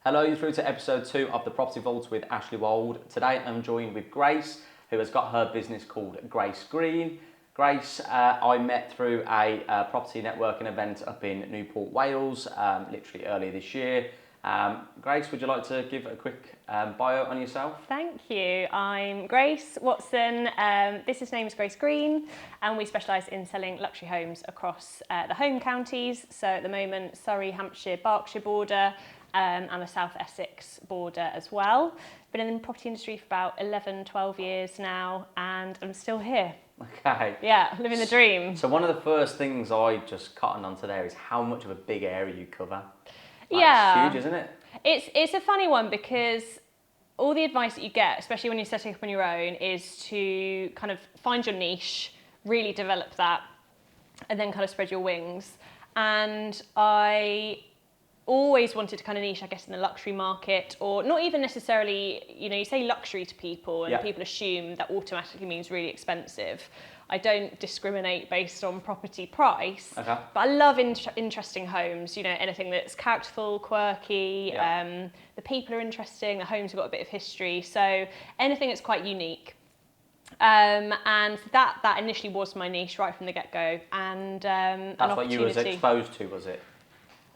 Hello, you're through to episode 2 of the Property Vault with Ashley Wold. Today I'm joined with Grace, who has got her business called Grace Green. Grace, I met through a property networking event up in Newport, Wales, literally earlier this year. Grace, would you like to give a quick bio on yourself? Thank you. I'm Grace Watson. Business name is Grace Green, and we specialise in selling luxury homes across the home counties. So at the moment, Surrey, Hampshire, Berkshire border, and the South Essex border as well. Been in the property industry for about 11, 12 years now, and I'm still here. Okay. Yeah, living the dream. So one of the first things I just cottoned onto there is how much of a big area you cover. Yeah. It's huge, isn't it? It's a funny one because all the advice that you get, especially when you're setting up on your own, is to kind of find your niche, really develop that, and then kind of spread your wings. And I always wanted to kind of niche, I guess, in the luxury market, or not even necessarily, you say luxury to people and people assume that automatically means really expensive. I don't discriminate based on property price, but I love interesting homes, anything that's characterful, quirky, the people are interesting, the homes have got a bit of history, so anything that's quite unique. And that initially was my niche right from the get-go. And that's what you was exposed to, was it?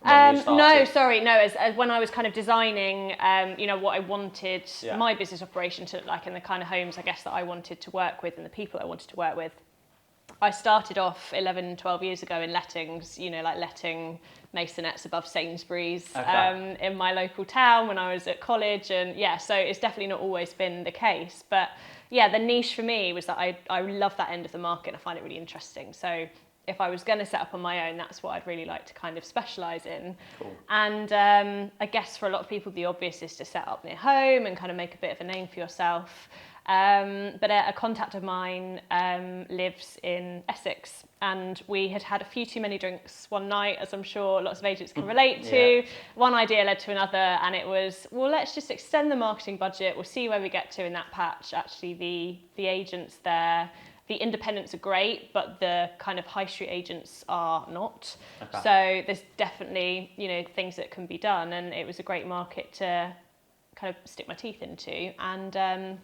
As when I was kind of designing, what I wanted my business operation to look like and the kind of homes, I guess, that I wanted to work with and the people I wanted to work with. I started off 11, 12 years ago in lettings, like letting masonettes above Sainsbury's in my local town when I was at college. And so it's definitely not always been the case. But the niche for me was that I love that end of the market and I find it really interesting. So if I was going to set up on my own, that's what I'd really like to kind of specialise in. Cool. And I guess for a lot of people, the obvious is to set up near home and kind of make a bit of a name for yourself. But a contact of mine lives in Essex, and we had a few too many drinks one night, as I'm sure lots of agents can relate to. One idea led to another, and it was, well, let's just extend the marketing budget. We'll see where we get to in that patch. Actually, the agents there, the independents are great, but the kind of high street agents are not. So there's definitely, things that can be done, and it was a great market to kind of stick my teeth into. And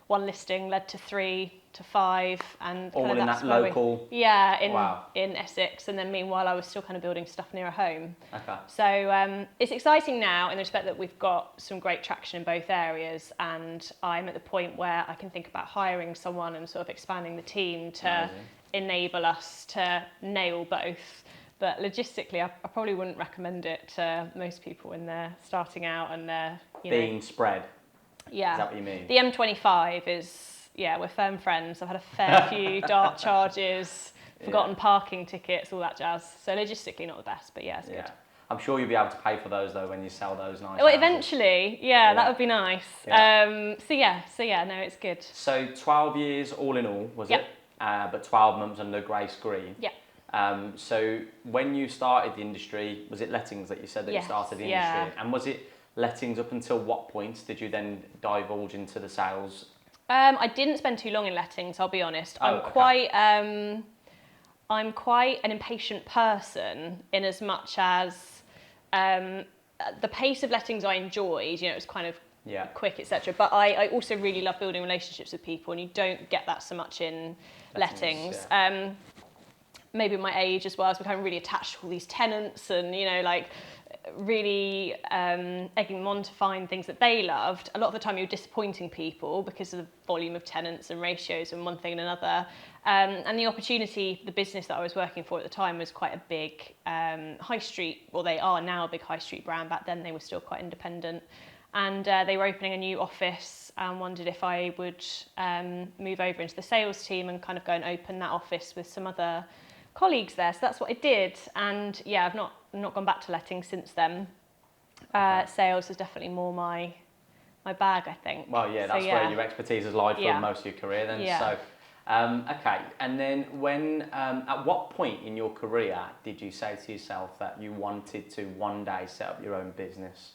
one listing led to 3 to 5, and all in that local. In Essex, and then meanwhile I was still kind of building stuff near a home. So it's exciting now in the respect that we've got some great traction in both areas, and I'm at the point where I can think about hiring someone and sort of expanding the team to enable us to nail both. But logistically, I probably wouldn't recommend it to most people when they're starting out and they're being spread. Yeah. Is that what you mean? The M25 is, we're firm friends. I've had a fair few dart charges, forgotten parking tickets, all that jazz. So logistically not the best, but it's good. I'm sure you'll be able to pay for those though when you sell those nice Well, houses. eventually, that would be nice. No, it's good. So 12 years all in all, was it? But 12 months under Grace Green. So when you started the industry, was it lettings that you said that you started the industry? And was it lettings up until what point did you then divulge into the sales? I didn't spend too long in lettings, I'll be honest. I'm quite an impatient person in as much as the pace of lettings I enjoyed, it was kind of quick, etc. But I also really love building relationships with people, and you don't get that so much in lettings. Maybe my age as well, as becoming really attached to all these tenants and, really egging them on to find things that they loved. A lot of the time you're disappointing people because of the volume of tenants and ratios and one thing and another. And the opportunity, the business that I was working for at the time was quite a big high street, well, they are now a big high street brand. Back then they were still quite independent. And they were opening a new office and wondered if I would move over into the sales team and kind of go and open that office with some other colleagues there. So that's what I did. And I've not gone back to letting since then. Sales is definitely more my bag, I think. Well, that's where your expertise has lied for most of your career then. So, and then when, at what point in your career did you say to yourself that you wanted to one day set up your own business?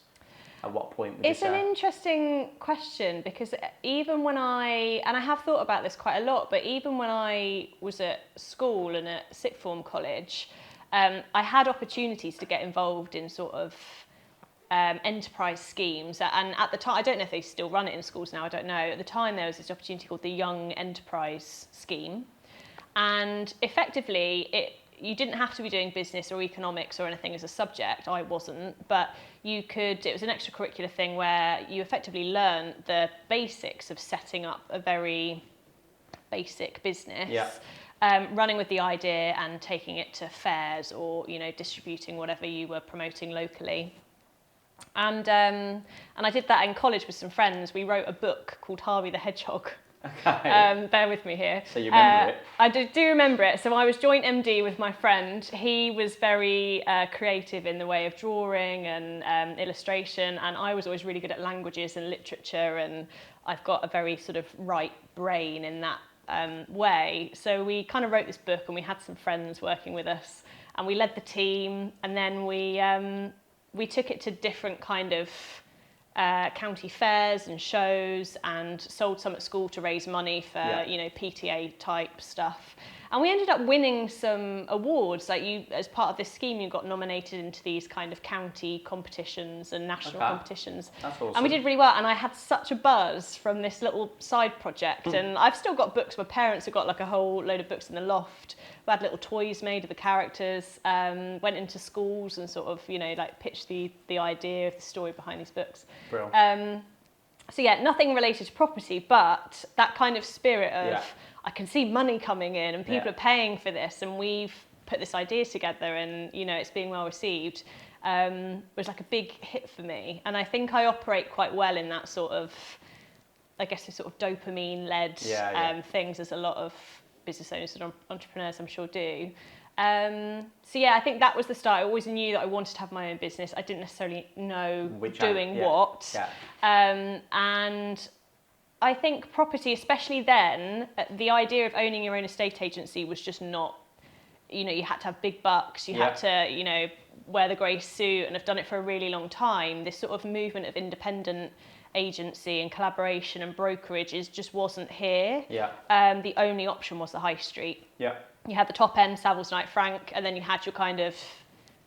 At what point would you say? It's an interesting question, because even when I have thought about this quite a lot, but even when I was at school and at sixth form college, I had opportunities to get involved in sort of enterprise schemes. And at the time, I don't know if they still run it in schools now, I don't know. At the time, there was this opportunity called the Young Enterprise Scheme. And effectively, you didn't have to be doing business or economics or anything as a subject. I wasn't, but it was an extracurricular thing where you effectively learned the basics of setting up a very basic business. Yeah. Running with the idea and taking it to fairs or, distributing whatever you were promoting locally. And I did that in college with some friends. We wrote a book called Harvey the Hedgehog. Okay. Bear with me here. So you remember it? I do remember it. So I was joint MD with my friend. He was very creative in the way of drawing and illustration, and I was always really good at languages and literature, and I've got a very sort of right brain in that way. So we kind of wrote this book, and we had some friends working with us, and we led the team, and then we took it to different kind of county fairs and shows, and sold some at school to raise money for PTA type stuff. And we ended up winning some awards. Like, as part of this scheme, you got nominated into these kind of county competitions and national competitions. That's awesome. And we did really well. And I had such a buzz from this little side project. And I've still got books. My parents have got like a whole load of books in the loft. We had little toys made of the characters. Went into schools and sort of, pitched the idea of the story behind these books. Brilliant. So yeah, nothing related to property, but that kind of spirit of I can see money coming in and people are paying for this, and we've put this idea together, and it's being well received, was like a big hit for me. And I think I operate quite well in that sort of, I guess, the sort of dopamine-led things, as a lot of business owners and entrepreneurs, I'm sure, do. So yeah, I think that was the start. I always knew that I wanted to have my own business. I didn't necessarily know what. Yeah. And I think property, especially then, the idea of owning your own estate agency was just not, you had to have big bucks, you had to, wear the grey suit, and have done it for a really long time. This sort of movement of independent agency and collaboration and brokerage just wasn't here. Yeah. The only option was the high street. Yeah. You had the top end, Savills, Knight Frank, and then you had your kind of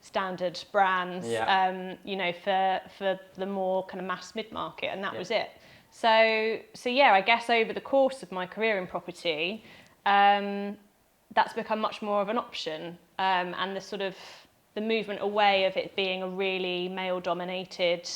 standard brands, for the more kind of mass mid-market, and that was it. So yeah, I guess over the course of my career in property, that's become much more of an option, and the sort of the movement away of it being a really male-dominated,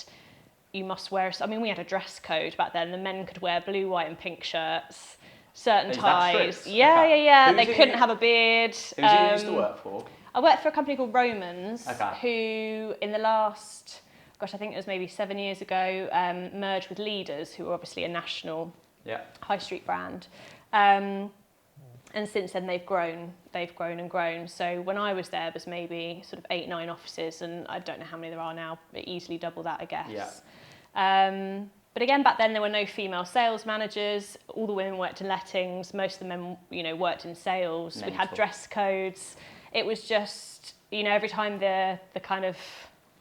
you must wear, we had a dress code back then. The men could wear blue, white and pink shirts, certain ties. Yeah. They couldn't have a beard. Who did you used to work for? I worked for a company called Romans, who in the last, I think it was maybe 7 years ago, merged with Leaders, who are obviously a national high street brand. And since then they've grown and grown. So when I was there was maybe sort of 8-9 offices, and I don't know how many there are now, but easily double that, I guess. Yeah. But again, back then there were no female sales managers. All the women worked in lettings. Most of the men, worked in sales. Mental. We had dress codes. It was just, every time the kind of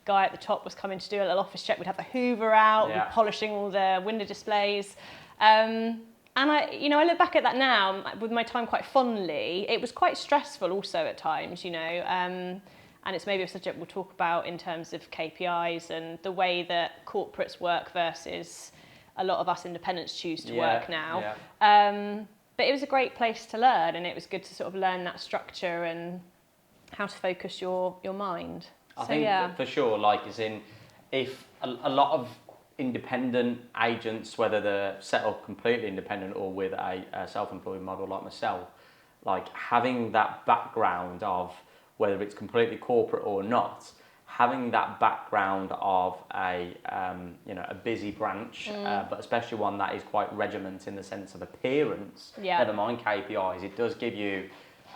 guy at the top was coming to do a little office check, we'd have the Hoover out, we'd be polishing all the window displays. And I look back at that now with my time quite fondly. It was quite stressful also at times, and it's maybe a subject we'll talk about in terms of KPIs and the way that corporates work versus a lot of us independents choose to work now. Yeah. But it was a great place to learn, and it was good to sort of learn that structure and how to focus your mind. I think for sure, if a lot of independent agents, whether they're set up completely independent or with a self-employed model like myself, having that background of whether it's completely corporate or not, having that background of a busy branch, but especially one that is quite regiment in the sense of appearance, never mind KPIs, it does give you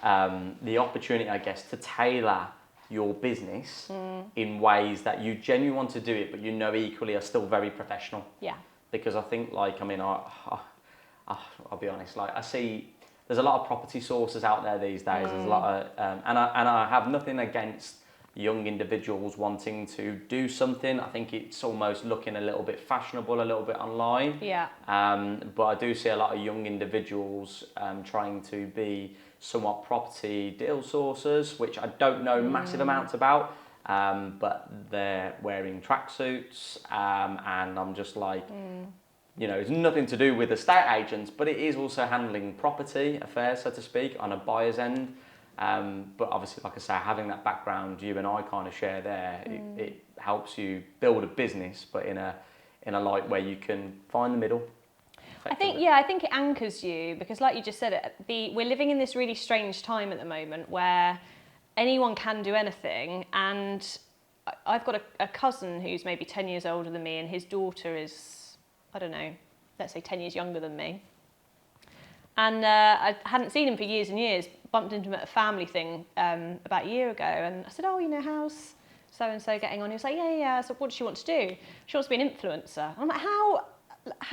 the opportunity, I guess, to tailor your business in ways that you genuinely want to do it, but equally are still very professional. Yeah. Because I think, I'll be honest, I see there's a lot of property sources out there these days. There's a lot of, and I have nothing against young individuals wanting to do something. I think it's almost looking a little bit fashionable, a little bit online. Yeah. But I do see a lot of young individuals trying to be somewhat property deal sourcers, which I don't know massive amounts about. but they're wearing tracksuits, and I'm just like, you know, it's nothing to do with estate agents, but it is also handling property affairs, so to speak, on a buyer's end. But obviously, like I say, having that background you and I kind of share there, it helps you build a business, but in a light where you can find the middle. I think it anchors you, because like you just said, we're living in this really strange time at the moment where anyone can do anything. And I've got a cousin who's maybe 10 years older than me, and his daughter is, I don't know, let's say 10 years younger than me. And I hadn't seen him for years and years, bumped into him at a family thing about a year ago, and I said, oh, you know, how's so-and-so getting on? He was like, yeah. I said, what does she want to do? She wants to be an influencer. And I'm like, how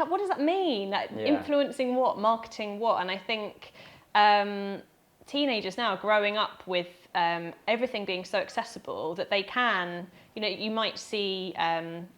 what does that mean? Like, influencing what? Marketing what? And I think teenagers now are growing up with everything being so accessible that they can, you know, you might see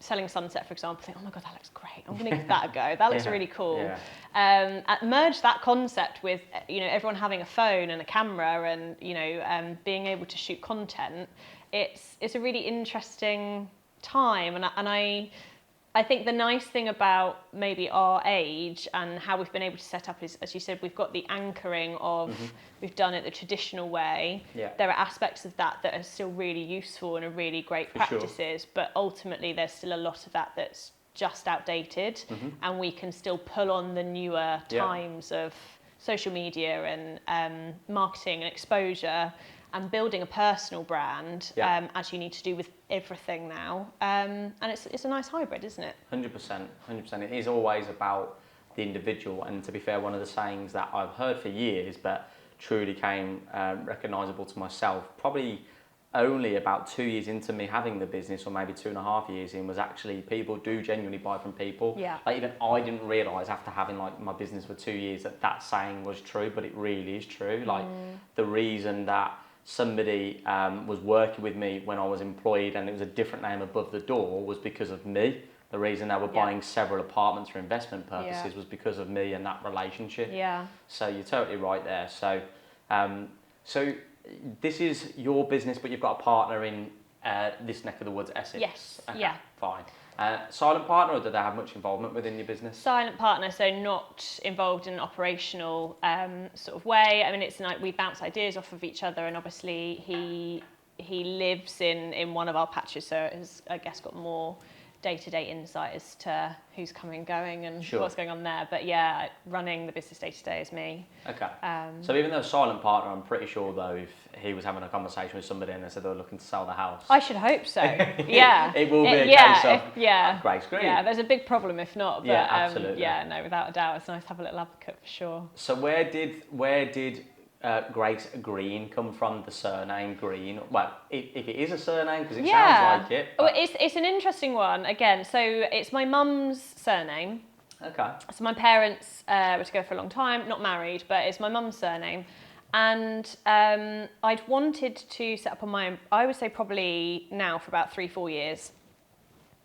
Selling Sunset, for example, think, oh my God, that looks great. I'm going to give that a go. That looks really cool. Merge that concept with, you know, everyone having a phone and a camera and, you know, being able to shoot content. It's a really interesting time. And I think the nice thing about maybe our age and how we've been able to set up is, as you said, we've got the anchoring of we've done it the traditional way. There are aspects of that are still really useful and are really great practices, but ultimately there's still a lot of that that's just outdated, and we can still pull on the newer times of social media and marketing and exposure and building a personal brand, as you need to do with everything now. And it's a nice hybrid, isn't it? 100%. It is always about the individual. And to be fair, one of the sayings that I've heard for years, but truly came recognisable to myself, probably only about 2 years into me having the business, or maybe 2.5 years in, was actually people do genuinely buy from people. Like, even I didn't realise after having like my business for 2 years that saying was true, but it really is true. Like, the reason that somebody was working with me when I was employed and it was a different name above the door was because of me. The reason they were buying several apartments for investment purposes was because of me and that relationship. So you're totally right there. So so this is your business, but you've got a partner in this neck of the woods, Essex. Yes. Okay, fine. Silent partner, or do they have much involvement within your business? Silent partner, so not involved in an operational sort of way. I mean, it's like we bounce ideas off of each other, and obviously he lives in one of our patches, so has, I guess, got more day-to-day insight as to who's coming and going and what's going on there. But yeah, running the business day-to-day is me. Okay. So even though silent partner, I'm pretty sure though, if he was having a conversation with somebody and they said they were looking to sell the house, I should hope so. Yeah. It will be a case of Grace Green. Yeah, there's a big problem if not. But, yeah, absolutely. No, without a doubt, it's nice to have a little advocate for sure. So where did Grace Green come from, the surname Green? Well, if it is a surname, because it sounds like it. Well, it's an interesting one. Again, so it's my mum's surname. Okay. So my parents were together for a long time, not married, but it's my mum's surname. And I'd wanted to set up on my own, I would say probably now for about 3-4 years.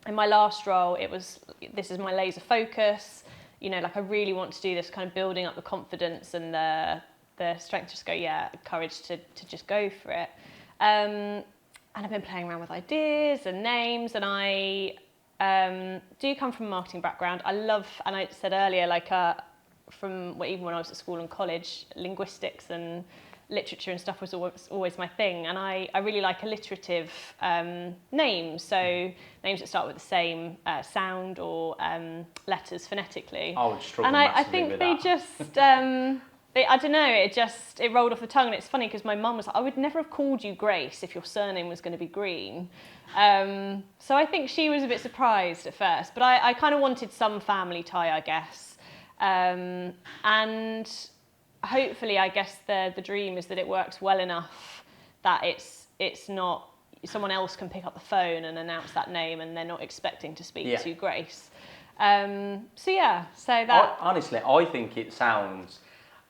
In my last role, this is my laser focus. You know, like I really want to do this, kind of building up the confidence and the strength to just go, courage to just go for it. And I've been playing around with ideas and names, and I do come from a marketing background. I love, and I said earlier, like even when I was at school and college, linguistics and literature and stuff was always my thing. And I really like alliterative names, so names that start with the same sound or letters phonetically. I would struggle massively with that. And I think they just... I don't know, it rolled off the tongue, and it's funny because my mum was like, I would never have called you Grace if your surname was going to be Green. So I think she was a bit surprised at first, but I kind of wanted some family tie, I guess. And hopefully, I guess the dream is that it works well enough that it's not, someone else can pick up the phone and announce that name and they're not expecting to speak to Grace. So that... Honestly, I think it sounds...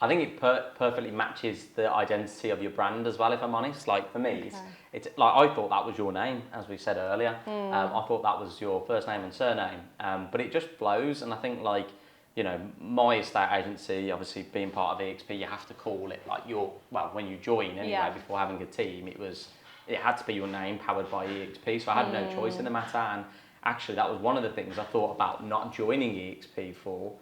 I think it perfectly matches the identity of your brand as well, if I'm honest. Like, for me, it's like, I thought that was your name, as we said earlier. I thought that was your first name and surname. But it just flows, and I think, like, you know, my estate agency, obviously being part of EXP, you have to call it like when you join anyway, before having a team, it was it had to be your name, powered by EXP. So I had no choice in the matter. And actually, that was one of the things I thought about not joining EXP for,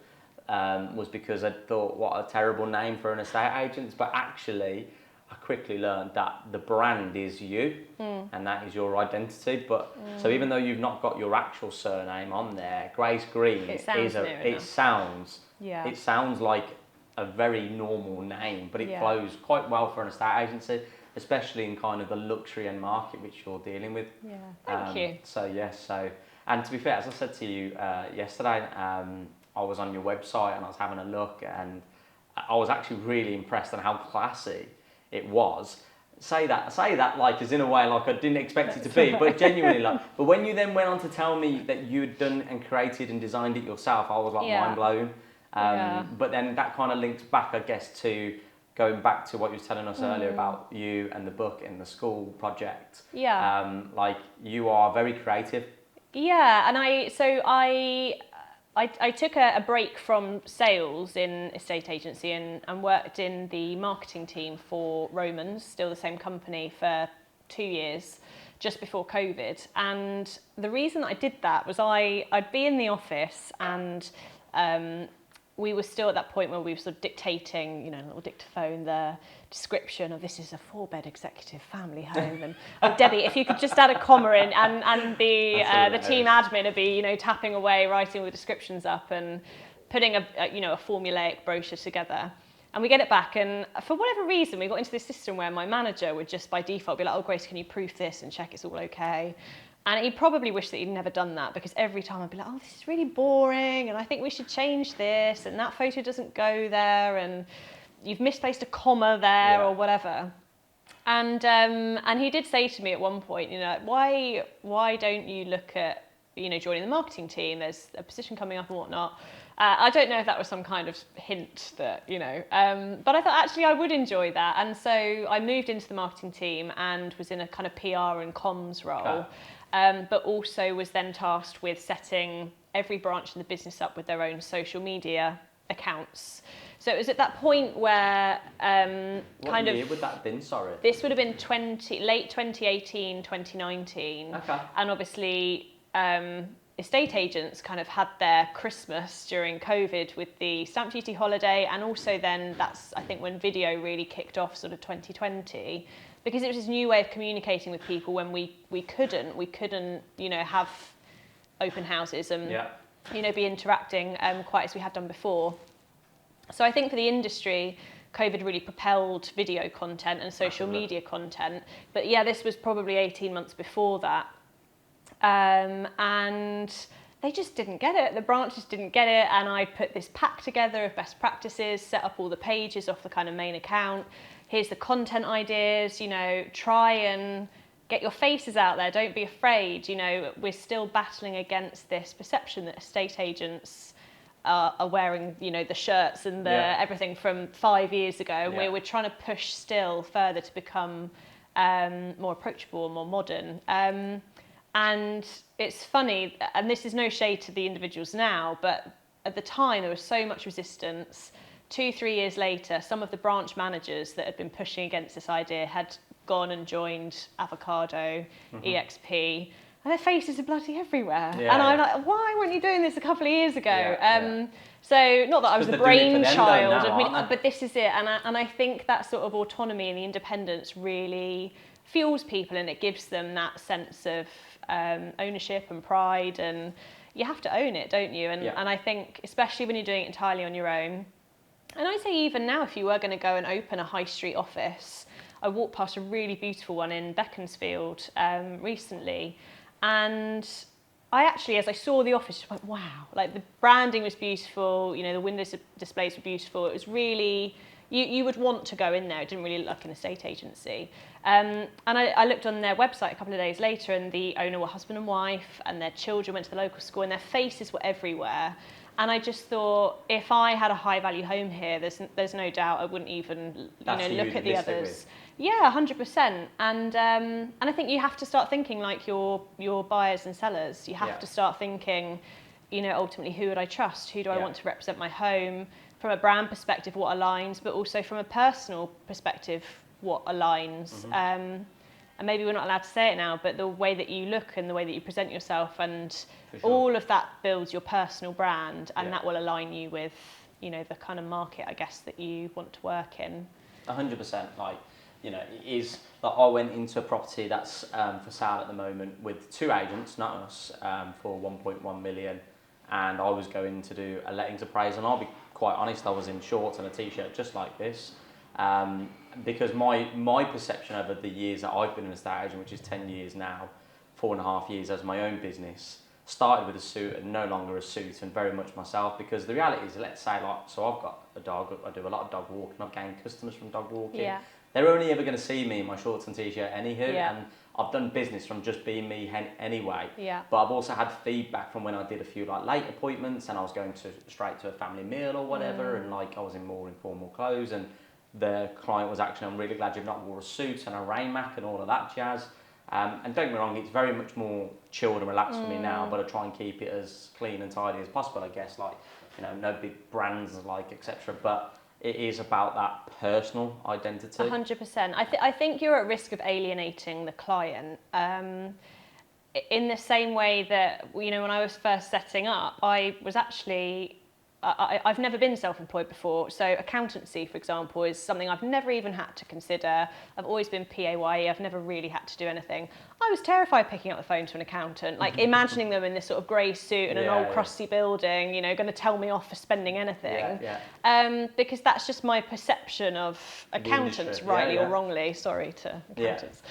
was because I thought, what a terrible name for an estate agent. But actually, I quickly learned that the brand is you, and that is your identity. But so even though you've not got your actual surname on there, Grace Green it sounds like a very normal name, but it flows quite well for an estate agency, especially in kind of the luxury end market which you're dealing with. Yeah, thank you. So yes, and to be fair, as I said to you yesterday, I was on your website and I was having a look, and I was actually really impressed on how classy it was. Say that like as in a way like I didn't expect it to be, but genuinely like. But when you then went on to tell me that you'd done and created and designed it yourself, I was like mind blown. But then that kind of links back, I guess, to going back to what you were telling us earlier about you and the book and the school project. Like you are very creative. Yeah, and I took a break from sales in estate agency and worked in the marketing team for Romans, still the same company, for 2 years, just before COVID. And the reason I did that was I'd be in the office, and we were still at that point where we were sort of dictating, a little dictaphone, the description of this is a 4-bed executive family home. And Debbie, if you could just add a comma in, and the team admin would be, tapping away, writing all the descriptions up and putting a formulaic brochure together. And we get it back, and for whatever reason, we got into this system where my manager would just by default be like, oh, Grace, can you proof this and check it's all okay? And he probably wished that he'd never done that, because every time I'd be like, oh, this is really boring, and I think we should change this, and that photo doesn't go there, and you've misplaced a comma there, or whatever. And he did say to me at one point, why don't you look at, joining the marketing team? There's a position coming up and whatnot. I don't know if that was some kind of hint that, but I thought actually I would enjoy that. And so I moved into the marketing team and was in a kind of PR and comms role. But also was then tasked with setting every branch in the business up with their own social media accounts. So it was at that point where What year would that have been, sorry? This would have been late 2018, 2019. Okay. And obviously estate agents kind of had their Christmas during COVID with the stamp duty holiday, and also then that's, I think, when video really kicked off, sort of 2020. Because it was this new way of communicating with people when we couldn't have open houses and be interacting quite as we had done before. So I think for the industry, COVID really propelled video content and social media content. But yeah, this was probably 18 months before that. And they just didn't get it. The branches didn't get it. And I put this pack together of best practices, set up all the pages off the kind of main account. Here's the content ideas, try and get your faces out there. Don't be afraid. We're still battling against this perception that estate agents are wearing, the shirts and everything from 5 years ago. And we're trying to push still further to become more approachable and more modern. And it's funny, and this is no shade to the individuals now, but at the time there was so much resistance. 2-3 years later, some of the branch managers that had been pushing against this idea had gone and joined Avocado, EXP, and their faces are bloody everywhere. And I'm like, why weren't you doing this a couple of years ago? So not that I was the brainchild, but this is it. And I think that sort of autonomy and the independence really fuels people, and it gives them that sense of ownership and pride, and you have to own it, don't you? And I think, especially when you're doing it entirely on your own, and I say even now, if you were going to go and open a high street office, I walked past a really beautiful one in Beaconsfield recently, and I actually, as I saw the office, just went, wow, like the branding was beautiful, the windows displays were beautiful. It was really, you would want to go in there. It didn't really look like an estate agency. And I looked on their website a couple of days later, and the owner were husband and wife, and their children went to the local school, and their faces were everywhere. And I just thought, if I had a high value home here, there's no doubt I wouldn't even look at the others. Yeah, 100%. And I think you have to start thinking like your buyers and sellers. You have to start thinking, ultimately, who would I trust? Who do I want to represent my home? From a brand perspective, what aligns, but also from a personal perspective, what aligns. and maybe we're not allowed to say it now, but the way that you look and the way that you present yourself, and sure. all of that builds your personal brand, and that will align you with, you know, the kind of market, I guess, that you want to work in. 100%. Like, you know, it is like I went into a property that's for sale at the moment with 2 agents, not us, for 1.1 million, and I was going to do a lettings appraisal. And I'll be quite honest, I was in shorts and a t-shirt just like this, because my perception over the years that I've been an estate agent, which is 10 years now, 4.5 years as my own business, started with a suit and no longer a suit, and very much myself. Because the reality is, let's say, like, so I've got a dog, I do a lot of dog walking, I've gained customers from dog walking. Yeah. They're only ever going to see me in my shorts and t-shirt anywho, Yeah. and I've done business from just being me anyway. Yeah. But I've also had feedback from when I did a few like late appointments and I was going straight to a family meal or whatever, and like I was in more informal clothes, and the client was actually, I'm really glad you've not wore a suit and a rain mac and all of that jazz. And don't get me wrong, it's very much more chilled and relaxed for me now, but I try and keep it as clean and tidy as possible, I guess, like, you know, no big brands, like, etc. But it is about that personal identity. 100%. I think you're at risk of alienating the client. In the same way that, you know, when I was first setting up, I was actually, I've never been self-employed before. So accountancy, for example, is something I've never even had to consider. I've always been PAYE. I've never really had to do anything. I was terrified picking up the phone to an accountant, like imagining them in this sort of grey suit in an old crusty building, you know, going to tell me off for spending anything. Because that's just my perception of accountants, rightly or wrongly. Sorry to accountants.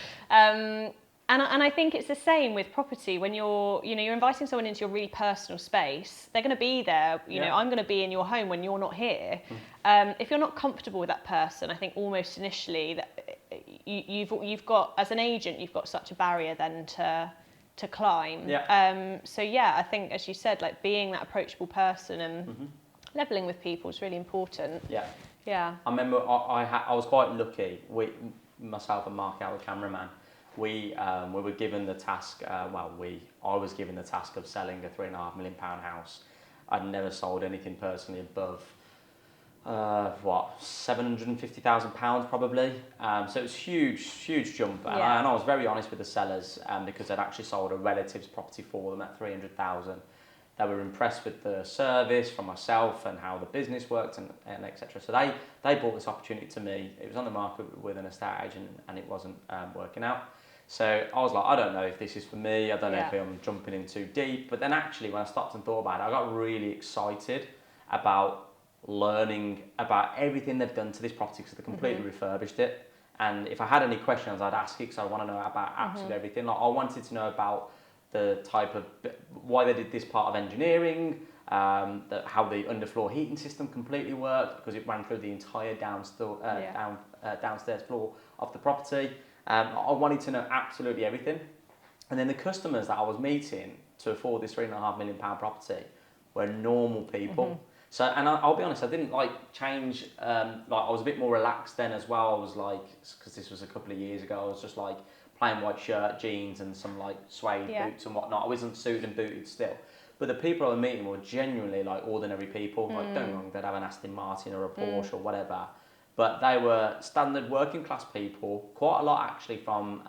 And I think it's the same with property. When you're inviting someone into your really personal space, they're going to be there. You know, I'm going to be in your home when you're not here. If you're not comfortable with that person, I think almost initially that you've got, as an agent, you've got such a barrier then to climb. So yeah, I think, as you said, like being that approachable person and leveling with people is really important. Yeah. I remember I was quite lucky. Myself and Mark, our cameraman, we were given the task, I was given the task of selling a £3.5 million house. I'd never sold anything personally above, £750,000 probably. So it was huge jump. And I was very honest with the sellers, because I'd actually sold a relative's property for them at £300,000. They were impressed with the service from myself and how the business worked and etc. So they brought this opportunity to me. It was on the market with an estate agent and it wasn't working out. So I was like, I don't know if this is for me. I don't know if I'm jumping in too deep. But then actually, when I stopped and thought about it, I got really excited about learning about everything they've done to this property, because they completely refurbished it. And if I had any questions, I'd ask it, because I want to know about absolutely everything. Like, I wanted to know about the type of, why they did this part of engineering, how the underfloor heating system completely worked, because it ran through the entire downstairs floor of the property. I wanted to know absolutely everything. And then the customers that I was meeting to afford this £3.5 million property were normal people. So, and I'll be honest, I didn't change, I was a bit more relaxed then as well. I was because this was a couple of years ago, I was just plain white shirt, jeans and some suede boots and whatnot. I wasn't suited and booted still. But the people I was meeting were genuinely ordinary people. Don't get me wrong, they'd have an Aston Martin or a Porsche or whatever. But they were standard working class people, quite a lot actually from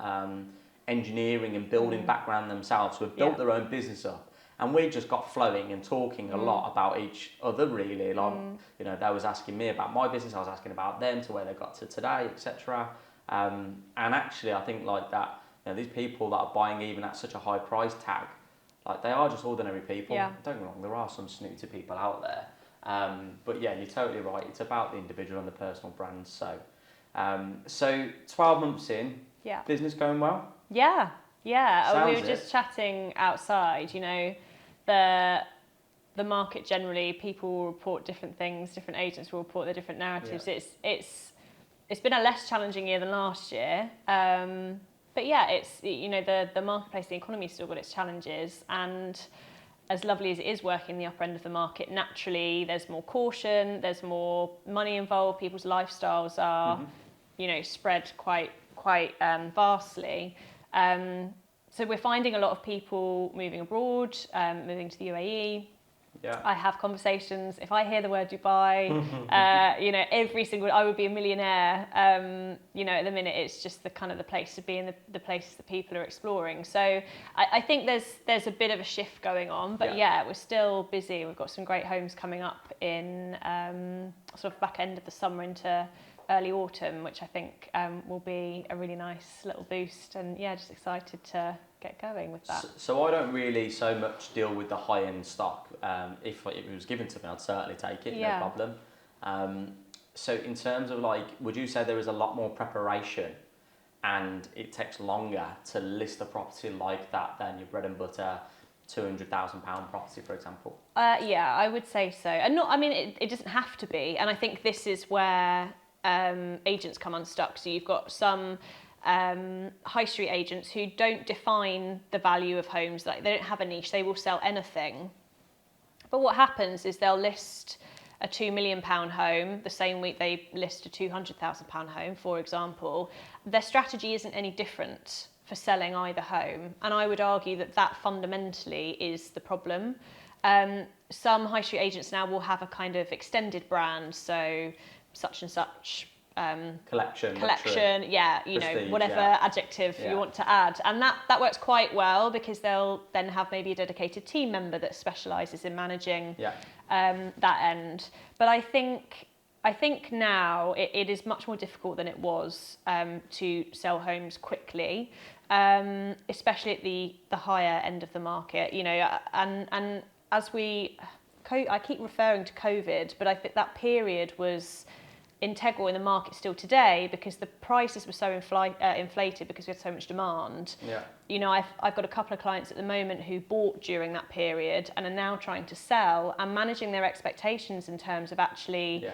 engineering and building background themselves, who have built their own business up. And we just got flowing and talking a lot about each other, really. You know, they was asking me about my business, I was asking about them, to where they got to today, etc. And actually, I think that, you know, these people that are buying even at such a high price tag, they are just ordinary people. Don't get me wrong, there are some snooty people out there. But yeah, you're totally right. It's about the individual and the personal brand. So 12 months in, business going well? Yeah. Sounds we were just chatting outside, you know, the market generally, people will report different things, different agents will report their different narratives. It's been a less challenging year than last year. But yeah, it's, you know, the marketplace, the economy's still got its challenges, and as lovely as it is working in the upper end of the market, naturally there's more caution, there's more money involved, people's lifestyles are, you know, spread quite vastly. So we're finding a lot of people moving abroad, moving to the UAE. Yeah. I have conversations. If I hear the word Dubai, every single, I would be a millionaire. At the minute, it's just the kind of the place to be and the places that people are exploring. So I think there's a bit of a shift going on, but we're still busy. We've got some great homes coming up in sort of back end of the summer into early autumn, which I think will be a really nice little boost. And just excited to get going with that. So I don't really so much deal with the high-end stock. If it was given to me, I'd certainly take it, no problem. So in terms of would you say there is a lot more preparation and it takes longer to list a property like that than your bread and butter £200,000 property, for example? I would say so. And it doesn't have to be. And I think this is where agents come unstuck. So you've got some high street agents who don't define the value of homes. They don't have a niche. They will sell anything. But what happens is they'll list a £2 million home the same week they list a £200,000 home, for example. Their strategy isn't any different for selling either home. And I would argue that fundamentally is the problem. Some high street agents now will have a kind of extended brand, so such and such collection, prestige, whatever adjective you want to add. And that works quite well because they'll then have maybe a dedicated team member that specialises in managing that end. But I think now it is much more difficult than it was to sell homes quickly, especially at the higher end of the market. And as I keep referring to COVID, but I think that period was integral in the market still today because the prices were so inflated because we had so much demand. I've got a couple of clients at the moment who bought during that period and are now trying to sell and managing their expectations in terms of actually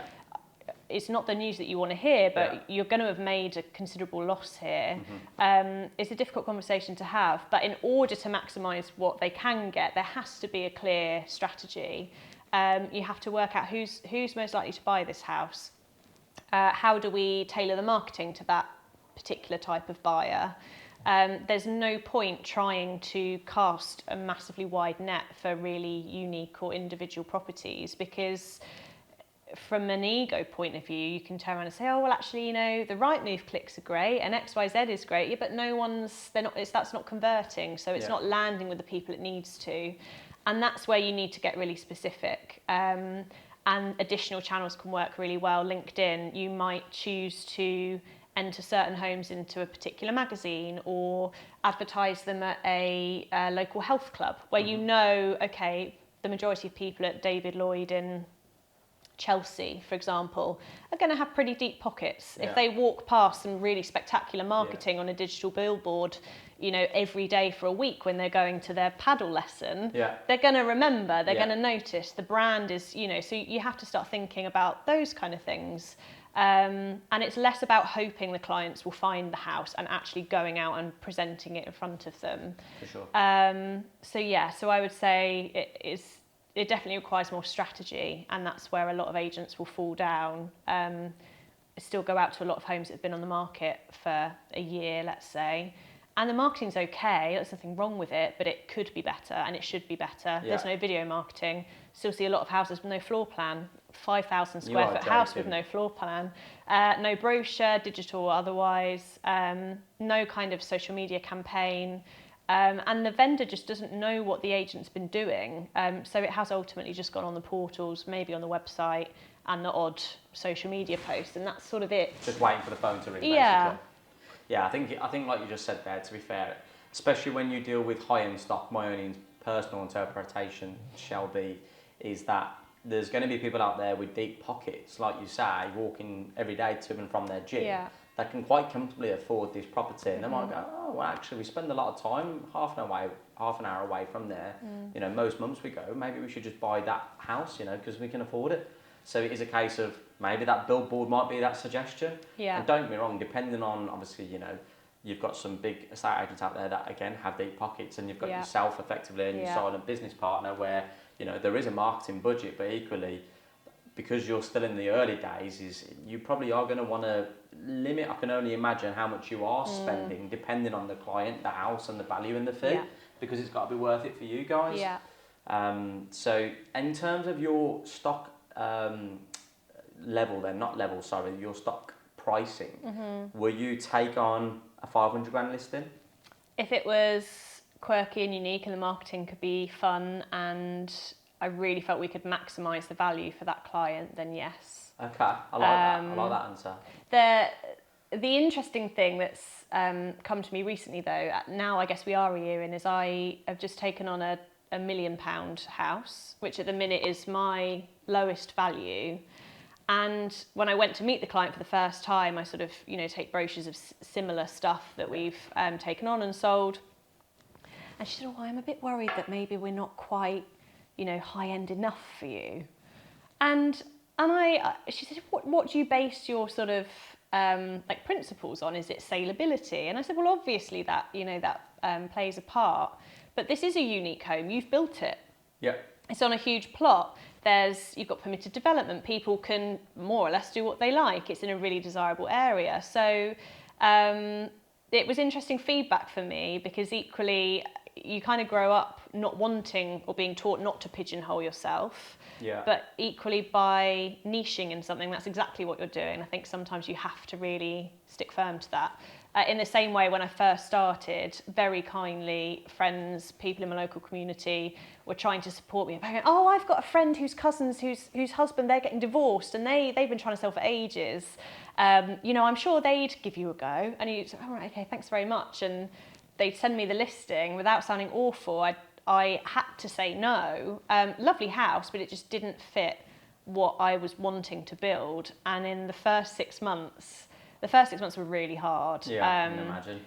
it's not the news that you want to hear, but you're going to have made a considerable loss here. It's a difficult conversation to have, but in order to maximise what they can get, there has to be a clear strategy. You have to work out who's most likely to buy this house. How do we tailor the marketing to that particular type of buyer? There's no point trying to cast a massively wide net for really unique or individual properties because from an ego point of view, you can turn around and say, oh, well, actually, the Rightmove clicks are great and XYZ is great, but that's not converting. So it's not landing with the people it needs to. And that's where you need to get really specific. And additional channels can work really well. LinkedIn, you might choose to enter certain homes into a particular magazine or advertise them at a local health club where the majority of people at David Lloyd in Chelsea, for example, are going to have pretty deep pockets. If they walk past some really spectacular marketing on a digital billboard, every day for a week when they're going to their paddle lesson, they're going to remember, they're going to notice. The brand is, so you have to start thinking about those kind of things. And it's less about hoping the clients will find the house and actually going out and presenting it in front of them. For sure. So I would say it definitely requires more strategy, and that's where a lot of agents will fall down. Still go out to a lot of homes that have been on the market for a year, let's say, and the marketing's okay, there's nothing wrong with it, but it could be better and it should be better. There's no video marketing. Still see a lot of houses with no floor plan, 5,000 square foot house with no floor plan, no brochure, digital or otherwise, no kind of social media campaign. And the vendor just doesn't know what the agent's been doing. So it has ultimately just gone on the portals, maybe on the website, and the odd social media post, and that's sort of it. Just waiting for the phone to ring, basically. Yeah, I think like you just said there, to be fair, especially when you deal with high-end stock, my own personal interpretation, Shelby, is that there's going to be people out there with deep pockets, like you say, walking every day to and from their gym, that can quite comfortably afford this property, and they might go, oh, well, actually, we spend a lot of time, half an hour away from there. Most months we go, maybe we should just buy that house, because we can afford it. So it is a case of maybe that billboard might be that suggestion. And don't get me wrong, depending on, obviously, you've got some big estate agents out there that, again, have deep pockets, and you've got yourself effectively and your silent business partner where, there is a marketing budget, but equally, because you're still in the early days, you probably are going to want to limit. I can only imagine how much you are spending, depending on the client, the house, and the value and the fee, because it's got to be worth it for you guys. So in terms of your stock your stock pricing, will you take on a 500 grand listing? If it was quirky and unique and the marketing could be fun and I really felt we could maximise the value for that client, then yes. Okay, I like that. I like that answer. The interesting thing that's come to me recently, though, now I guess we are a year in, is I have just taken on a £1 million house, which at the minute is my lowest value. And when I went to meet the client for the first time, I sort of, take brochures of similar stuff that we've taken on and sold. And she said, oh, I'm a bit worried that maybe we're not quite, high end enough for you. And she said, what do you base your sort of principles on? Is it saleability? And I said, well, obviously that plays a part. But this is a unique home. You've built it. Yeah. It's on a huge plot. You've got permitted development. People can more or less do what they like. It's in a really desirable area. So it was interesting feedback for me, because equally you kind of grow up not wanting or being taught not to pigeonhole yourself. Yeah. But equally by niching in something, that's exactly what you're doing. I think sometimes you have to really stick firm to that. In the same way, when I first started, very kindly, friends, people in my local community were trying to support me. Going, oh, I've got a friend whose cousins, whose husband, they're getting divorced, and they've been trying to sell for ages. I'm sure they'd give you a go. And you say, oh, right, okay, thanks very much. And they'd send me the listing. Without sounding awful, I had to say no. Lovely house, but it just didn't fit what I was wanting to build. And in the first 6 months were really hard. Yeah, I can imagine.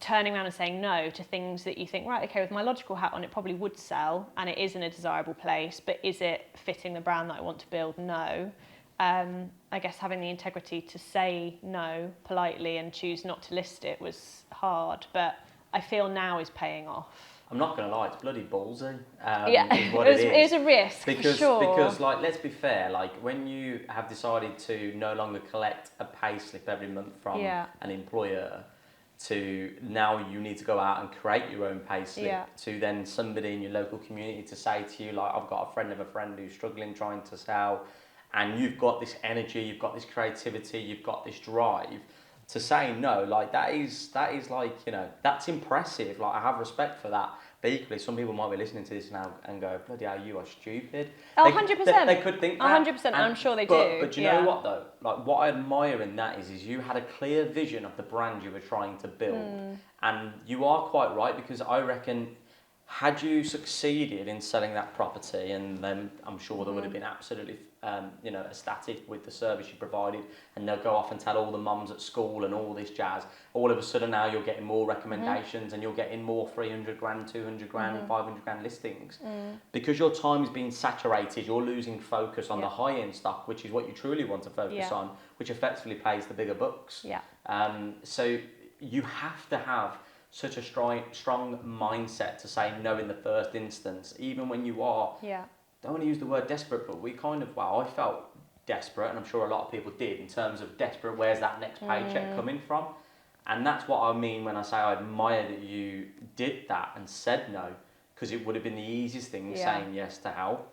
Turning around and saying no to things that you think, right, okay, with my logical hat on, it probably would sell and it is in a desirable place, but is it fitting the brand that I want to build? No. I guess having the integrity to say no politely and choose not to list it was hard, but I feel now is paying off. I'm not going to lie, it's bloody ballsy. It was a risk, for sure. Because, let's be fair, when you have decided to no longer collect a pay slip every month from an employer, to now you need to go out and create your own pay slip, to then somebody in your local community to say to you, I've got a friend of a friend who's struggling trying to sell, and you've got this energy, you've got this creativity, you've got this drive. To say no, that is that's impressive. I have respect for that. But equally, some people might be listening to this now and go, bloody hell, you are stupid. Oh, 100%. They could think that. 100%, and I'm sure they do. But you know what, though? What I admire in that is you had a clear vision of the brand you were trying to build. And you are quite right, because I reckon, had you succeeded in selling that property, and then I'm sure there would have been absolutely ecstatic with the service you provided, and they'll go off and tell all the mums at school and all this jazz. All of a sudden now you're getting more recommendations, and you're getting more 300 grand, 200 grand, 500 grand listings. Because your time is being saturated, you're losing focus on the high-end stock, which is what you truly want to focus on, which effectively pays the bigger bucks. So you have to have such a strong mindset to say no in the first instance, even when you are, don't want to use the word desperate, but I felt desperate, and I'm sure a lot of people did, in terms of desperate, where's that next paycheck coming from? And that's what I mean when I say I admire that you did that and said no, because it would have been the easiest thing saying yes to help.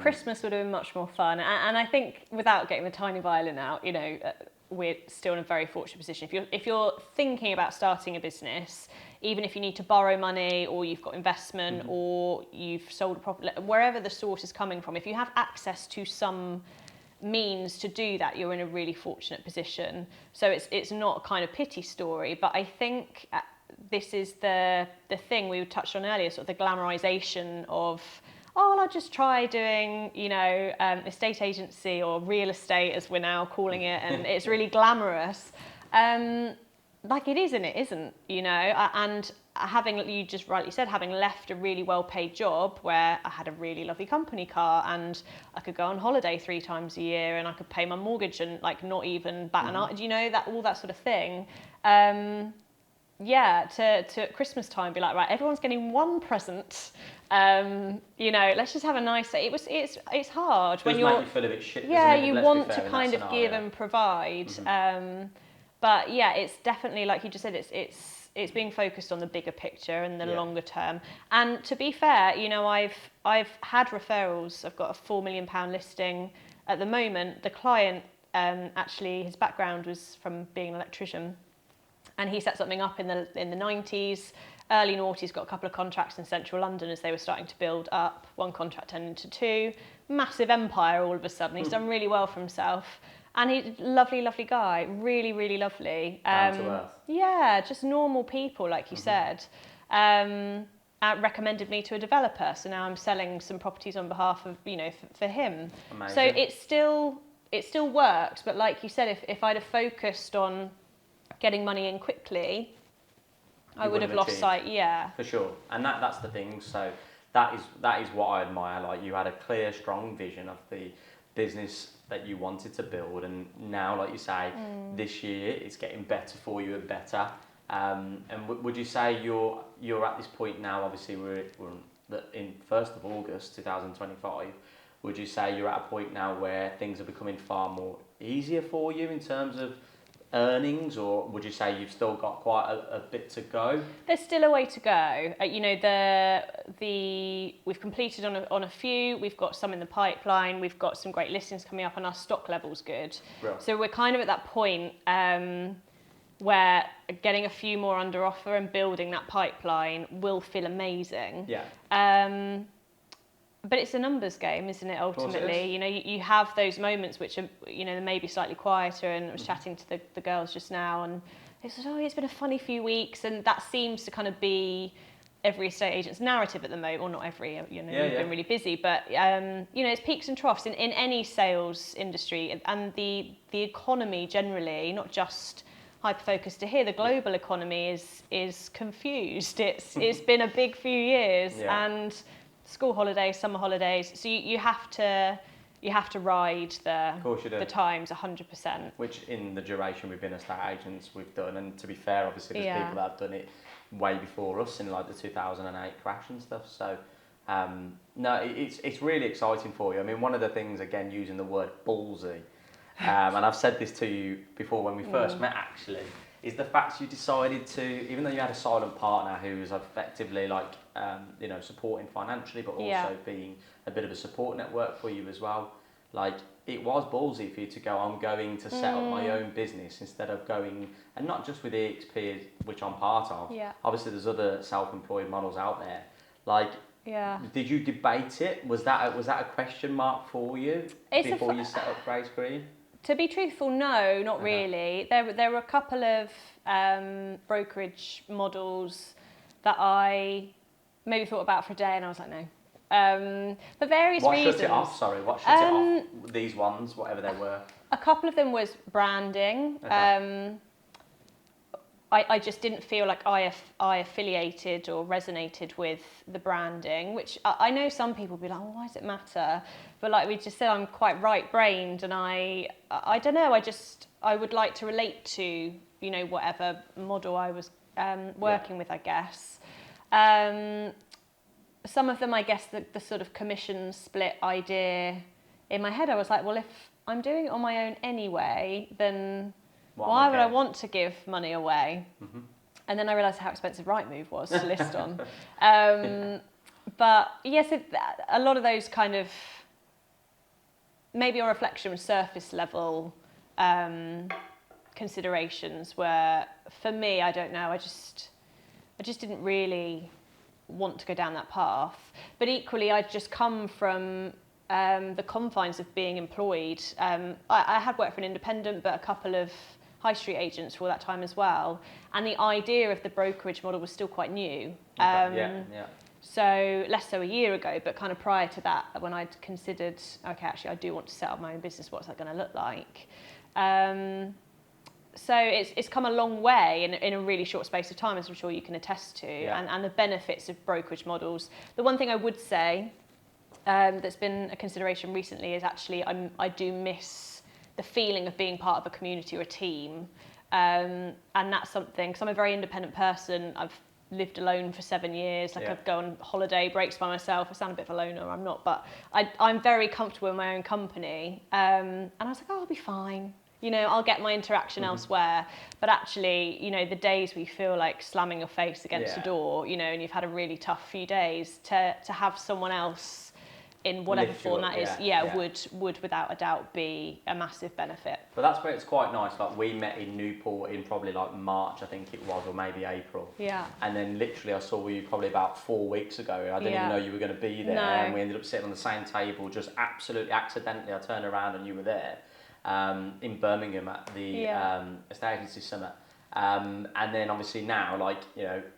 Christmas would have been much more fun, and I think, without getting the tiny violin out, we're still in a very fortunate position. If you're thinking about starting a business, even if you need to borrow money, or you've got investment, or you've sold a property, wherever the source is coming from, if you have access to some means to do that, you're in a really fortunate position. So it's not a kind of pity story, but I think this is the thing we touched on earlier, sort of the glamorization of, I'll just try doing, estate agency or real estate, as we're now calling it, and it's really glamorous. It is and it isn't, and having, you just rightly said, having left a really well-paid job where I had a really lovely company car, and I could go on holiday 3 times a year, and I could pay my mortgage and not even bat an eye, that all that sort of thing. To at Christmas time be like, right, everyone's getting one present. Let's just have a nice day. It's hard when you're. Make you feel a bit shit. You want to kind of give and provide. But it's definitely, like you just said, it's it's being focused on the bigger picture and the longer term. And to be fair, you know, I've had referrals. I've got a £4 million listing at the moment. The client, actually, his background was from being an electrician, and he set something up in the 90s. Early noughties, got a couple of contracts in central London as they were starting to build up. One contract turned into two. Massive empire all of a sudden. He's done really well for himself. And he's a lovely, lovely guy. Really, really lovely. Down to earth. Yeah, just normal people, like you said. Recommended me to a developer. So now I'm selling some properties on behalf of, you know, for him. Amazing. So it still works. But like you said, if I'd have focused on getting money in quickly, I would have lost sight, For sure. And that's the thing. So that is what I admire. Like, you had a clear, strong vision of the business that you wanted to build, and now, like you say, this year it's getting better for you and better. And would you say you're at this point now? Obviously, we're in 1st of August 2025. Would you say you're at a point now where things are becoming far more easier for you in terms of earnings, or would you say you've still got quite a bit to go? There's still a way to go. You know, we've completed on a few. We've got some in the pipeline. We've got some great listings coming up, and our stock level's good. Right. So we're kind of at that point where getting a few more under offer and building that pipeline will feel amazing. Yeah. But it's a numbers game, isn't it, ultimately? It is. You know, you have those moments which are, you know, maybe slightly quieter, and I was chatting to the girls just now, and they said, oh, it's been a funny few weeks, and that seems to kind of be every estate agent's narrative at the moment. Well, not every, you know, we've been really busy, but, you know, it's peaks and troughs in any sales industry, and the economy generally, not just hyper-focused to here, the global economy is confused. It's been a big few years, and school holidays, summer holidays, so you have to ride the times 100%. Which in the duration we've been estate agents, we've done, and to be fair, obviously there's people that have done it way before us in like the 2008 crash and stuff. So no, it's really exciting for you. I mean, one of the things, again, using the word ballsy, and I've said this to you before when we first met actually, is the fact you decided to, even though you had a silent partner who was effectively like, you know, supporting financially, but also being a bit of a support network for you as well. Like, it was ballsy for you to go, I'm going to set up my own business instead of going, and not just with EXP, which I'm part of. Yeah. Obviously, there's other self-employed models out there. Like, did you debate it? Was that a question mark for you before you set up Grace Green? To be truthful, no, not really. There were a couple of brokerage models that I maybe thought about for a day, and I was like, no. For various reasons. What shut it off? Sorry, what shut it off? These ones, whatever they were. A couple of them was branding. Okay. I just didn't feel like I affiliated or resonated with the branding, which I know some people will be like, oh, why does it matter? But like we just said, I'm quite right-brained, and I don't know, I would like to relate to, you know, whatever model I was working with, I guess. Some of them, I guess, the sort of commission split idea in my head, I was like, well, if I'm doing it on my own anyway, then why would I want to give money away? Mm-hmm. And then I realised how expensive Rightmove was to list on. But yes, a lot of those kind of, maybe on reflection, surface level considerations were, for me, I don't know, I just didn't really want to go down that path. But equally, I'd just come from the confines of being employed. I had worked for an independent, but a couple of high street agents for all that time as well. And the idea of the brokerage model was still quite new. So less so a year ago, but kind of prior to that, when I'd considered, okay, actually I do want to set up my own business, what's that going to look like? So it's come a long way in a really short space of time, as I'm sure you can attest to, and the benefits of brokerage models. The one thing I would say that's been a consideration recently is actually I do miss the feeling of being part of a community or a team, and that's something, because I'm a very independent person. I've lived alone for 7 years. Like, I'd go on holiday breaks by myself. I sound a bit of a loner, I'm not, but I'm very comfortable in my own company. And I was like, oh, I'll be fine. I'll get my interaction elsewhere. But actually, the days where you feel like slamming your face against a door, and you've had a really tough few days, to have someone else in whatever form that is, would without a doubt be a massive benefit. But that's where it's quite nice. Like, we met in Newport in probably like March, I think it was, or maybe April. Yeah. And then literally I saw you probably about 4 weeks ago. I didn't even know you were going to be there. No. And we ended up sitting on the same table, just absolutely accidentally. I turned around and you were there in Birmingham at the Estate Agency Summit. And then obviously now, like,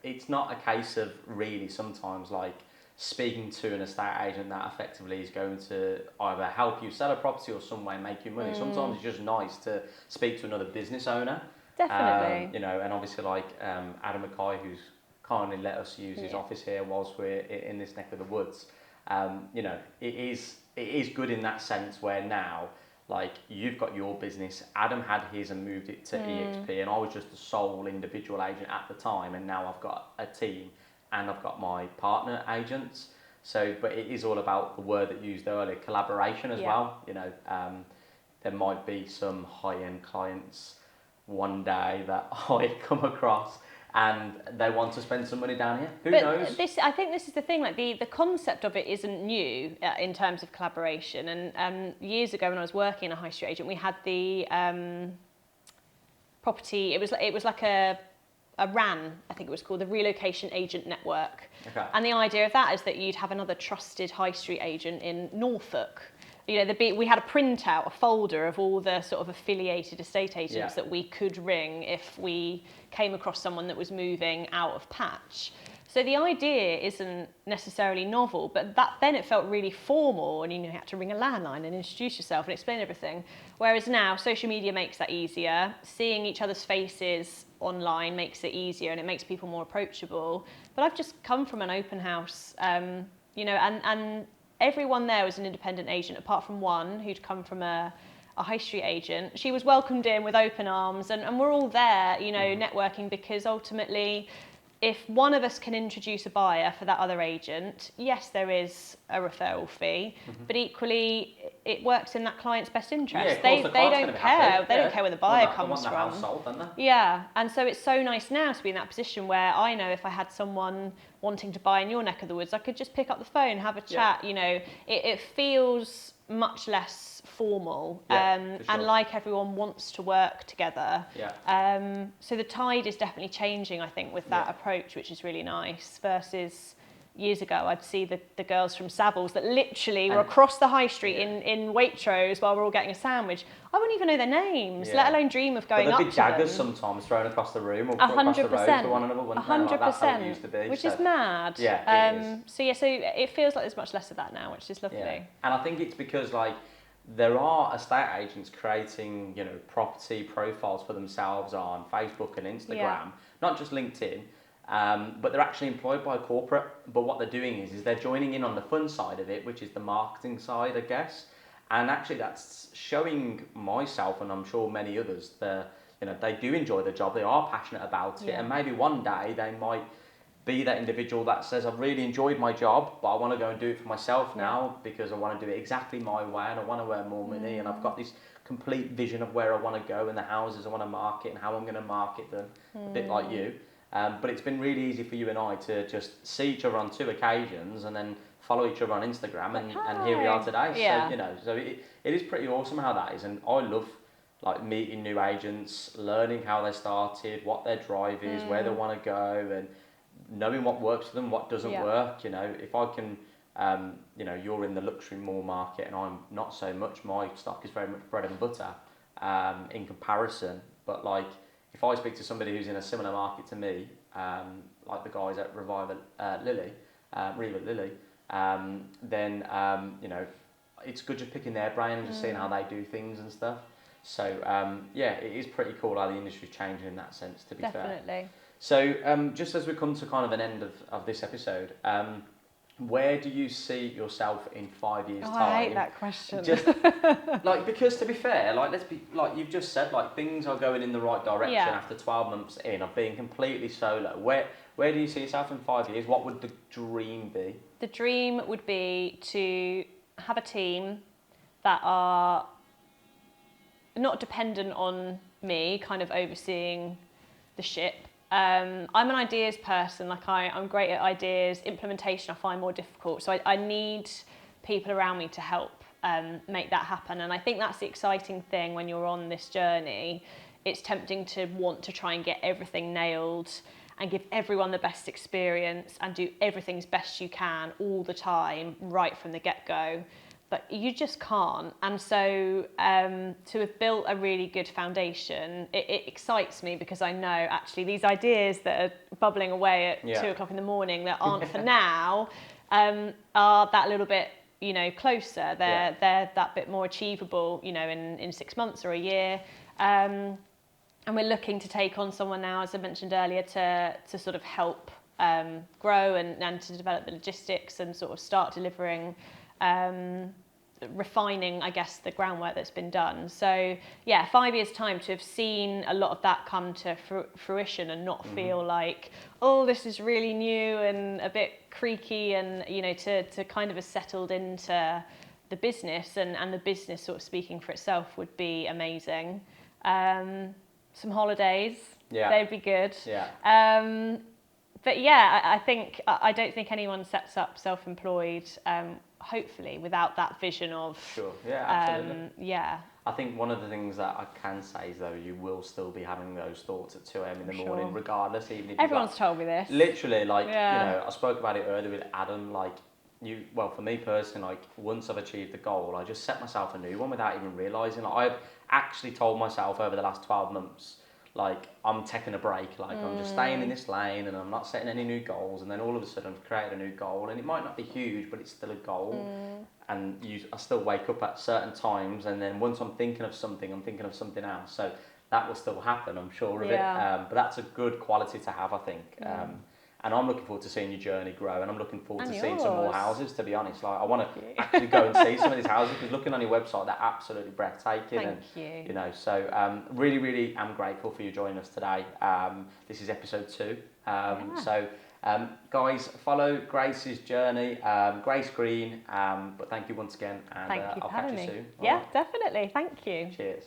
it's not a case of really sometimes like speaking to an estate agent that effectively is going to either help you sell a property or some way make you money. Sometimes it's just nice to speak to another business owner. Definitely. And obviously like Adam Mackay, who's kindly let us use his office here whilst we're in this neck of the woods. It is good in that sense where now, like, you've got your business, Adam had his and moved it to EXP, and I was just the sole individual agent at the time, and now I've got a team and I've got my partner agents. So, but it is all about the word that you used earlier, collaboration as well. There might be some high-end clients one day that I come across and they want to spend some money down here. Who knows? I think this is the thing, like the concept of it isn't new in terms of collaboration. And years ago when I was working in a high street agent, we had the property, it was like a RAN, I think it was called, the Relocation Agent Network. Okay. And the idea of that is that you'd have another trusted high street agent in Norfolk. We had a printout, a folder of all the sort of affiliated estate agents that we could ring if we came across someone that was moving out of patch. So the idea isn't necessarily novel, but then it felt really formal, and you had to ring a landline and introduce yourself and explain everything. Whereas now, social media makes that easier. Seeing each other's faces online makes it easier, and it makes people more approachable. But I've just come from an open house, and everyone there was an independent agent, apart from one who'd come from a high street agent. She was welcomed in with open arms, and we're all there, networking, because ultimately, if one of us can introduce a buyer for that other agent, yes, there is a referral fee, but equally it works in that client's best interest. They don't care. They don't care where the buyer comes from. House sold, don't they? Yeah, and so it's so nice now to be in that position where I know if I had someone wanting to buy in your neck of the woods, I could just pick up the phone, have a chat. It feels much less formal, and like everyone wants to work together. So the tide is definitely changing, I think, with that approach, which is really nice, versus years ago I'd see the girls from Savills that literally were across the high street in Waitrose while we're all getting a sandwich. I wouldn't even know their names, let alone dream of going up to them. There'd be daggers sometimes thrown across the room or across the road to one another, wouldn't there? Like, that's how it used to be. Which is mad. Yeah, it is. So it feels like there's much less of that now, which is lovely. Yeah. And I think it's because, like, there are estate agents creating, property profiles for themselves on Facebook and Instagram, not just LinkedIn, but they're actually employed by a corporate. But what they're doing is they're joining in on the fun side of it, which is the marketing side, I guess. And actually that's showing myself, and I'm sure many others, they do enjoy the job, they are passionate about it, and maybe one day they might be that individual that says, I've really enjoyed my job, but I want to go and do it for myself now because I want to do it exactly my way and I want to earn more money, and I've got this complete vision of where I want to go and the houses I want to market and how I'm going to market them, a bit like you. But it's been really easy for you and I to just see each other on 2 occasions and then follow each other on Instagram, and here we are today. So it is pretty awesome how that is, and I love like meeting new agents, learning how they started, what their drive is, where they want to go, and knowing what works for them, what doesn't work. If I can, you're in the luxury mall market and I'm not so much. My stock is very much bread and butter in comparison. But like, if I speak to somebody who's in a similar market to me, like the guys at Riva Lily, then it's good just picking their brain and just seeing how they do things and stuff. So it is pretty cool how the industry's changing in that sense, to be fair. Definitely. So just as we come to kind of an end of this episode, where do you see yourself in 5 years' time? I hate that question. Just because to be fair, you've just said, things are going in the right direction after 12 months in of being completely solo. Where do you see yourself in 5 years? What would the dream be? The dream would be to have a team that are not dependent on me kind of overseeing the ship. I'm an ideas person, like I'm great at ideas. Implementation I find more difficult, so I need people around me to help make that happen. And I think that's the exciting thing when you're on this journey. It's tempting to want to try and get everything nailed and give everyone the best experience and do everything as best you can all the time right from the get-go, but you just can't. And so to have built a really good foundation, it excites me, because I know actually these ideas that are bubbling away at 2 o'clock in the morning that aren't for now are that little bit, you know, closer. They're that bit more achievable, you know, in 6 months or a year. And we're looking to take on someone now, as I mentioned earlier, to sort of help grow and to develop the logistics and sort of start delivering, refining, I guess, the groundwork that's been done. So yeah, 5 years' time, to have seen a lot of that come to fruition and not feel like, oh, this is really new and a bit creaky, and, you know, to kind of have settled into the business and the business sort of speaking for itself would be amazing. Some holidays, they'd be good. But yeah, I don't think anyone sets up self-employed, hopefully, without that vision of. Sure, yeah, absolutely. I think one of the things that I can say is, though, you will still be having those thoughts at 2 a.m. in the morning, regardless, even if everyone's told me this. Literally, like, you know, I spoke about it earlier with Adam, like, well, for me personally, like, once I've achieved the goal, I just set myself a new one without even realising. Like, I've actually told myself over the last 12 months, like, I'm taking a break, like, I'm just staying in this lane and I'm not setting any new goals, and then all of a sudden I've created a new goal, and it might not be huge, but it's still a goal. And I still wake up at certain times, and then once I'm thinking of something, I'm thinking of something else. So that will still happen, I'm sure of it. But that's a good quality to have, I think. And I'm looking forward to seeing your journey grow, and I'm looking forward to seeing some more houses, to be honest. Like, I want to actually go and see some of these houses, because looking on your website, they're absolutely breathtaking. Thank you. You know, so really, really am grateful for you joining us today. This is episode 2. So guys, follow Grace's journey, Grace Green. But thank you once again, and thank you I'll for catch having you me. soon. Yeah, definitely. Thank you. Cheers.